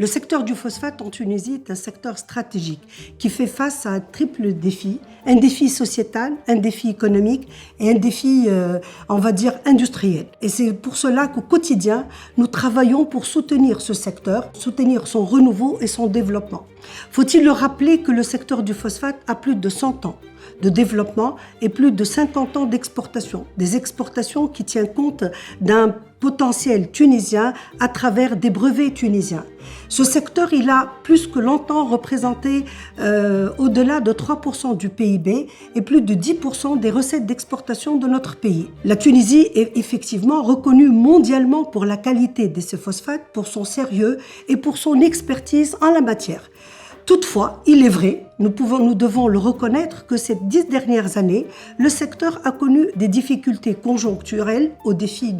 Le secteur du phosphate en Tunisie est un secteur stratégique qui fait face à un triple défi. Un défi sociétal, un défi économique et un défi, industriel. Et c'est pour cela qu'au quotidien, nous travaillons pour soutenir ce secteur, soutenir son renouveau et son développement. Faut-il le rappeler que le secteur du phosphate a plus de 100 ans de développement et plus de 50 ans d'exportation. Des exportations qui tiennent compte d'un potentiel tunisien à travers des brevets tunisiens. Ce secteur, il a plus que longtemps représenté au-delà de 3% du PIB et plus de 10% des recettes d'exportation de notre pays. La Tunisie est effectivement reconnue mondialement pour la qualité de ses phosphates, pour son sérieux et pour son expertise en la matière. Toutefois, il est vrai, nous devons le reconnaître que ces 10 dernières années, le secteur a connu des difficultés conjoncturelles, aux défis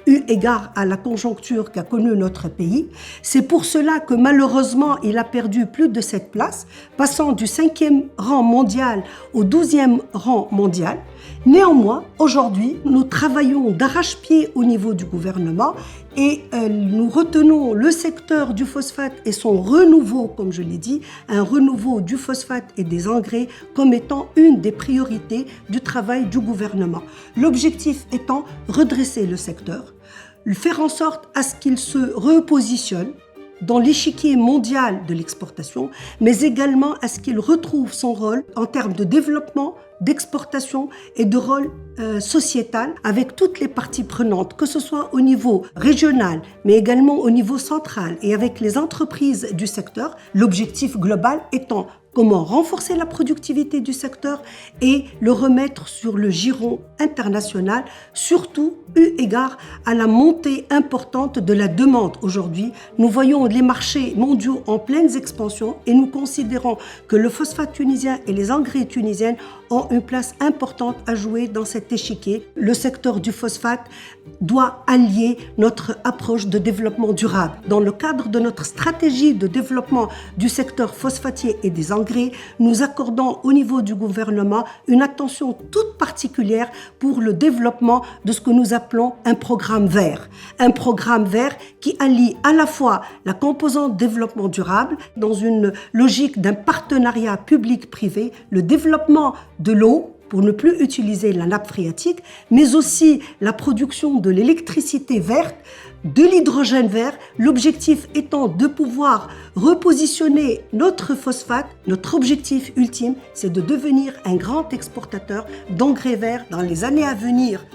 eu égard à la conjoncture qu'a connue notre pays. C'est pour cela que malheureusement, il a perdu plus de 7 places, passant du 5e rang mondial au 12e rang mondial. Néanmoins, aujourd'hui, nous travaillons d'arrache-pied au niveau du gouvernement et nous retenons le secteur du phosphate et son renouveau, comme je l'ai dit, un renouveau du phosphate et des engrais comme étant une des priorités du travail du gouvernement. L'objectif étant redresser le secteur, faire en sorte à ce qu'il se repositionne dans l'échiquier mondial de l'exportation, mais également à ce qu'il retrouve son rôle en termes de développement, d'exportation et de rôle sociétal avec toutes les parties prenantes, que ce soit au niveau régional, mais également au niveau central et avec les entreprises du secteur, l'objectif global étant comment renforcer la productivité du secteur et le remettre sur le giron international, surtout eu égard à la montée importante de la demande aujourd'hui. Nous voyons les marchés mondiaux en pleine expansion et nous considérons que le phosphate tunisien et les engrais tunisiens ont une place importante à jouer dans cet échiquier. Le secteur du phosphate doit allier notre approche de développement durable. Dans le cadre de notre stratégie de développement du secteur phosphatier et des engrais, nous accordons au niveau du gouvernement une attention toute particulière pour le développement de ce que nous appelons un programme vert. Un programme vert qui allie à la fois la composante développement durable dans une logique d'un partenariat public-privé, le développement de l'eau, pour ne plus utiliser la nappe phréatique, mais aussi la production de l'électricité verte, de l'hydrogène vert, l'objectif étant de pouvoir repositionner notre phosphate. Notre objectif ultime, c'est de devenir un grand exportateur d'engrais verts dans les années à venir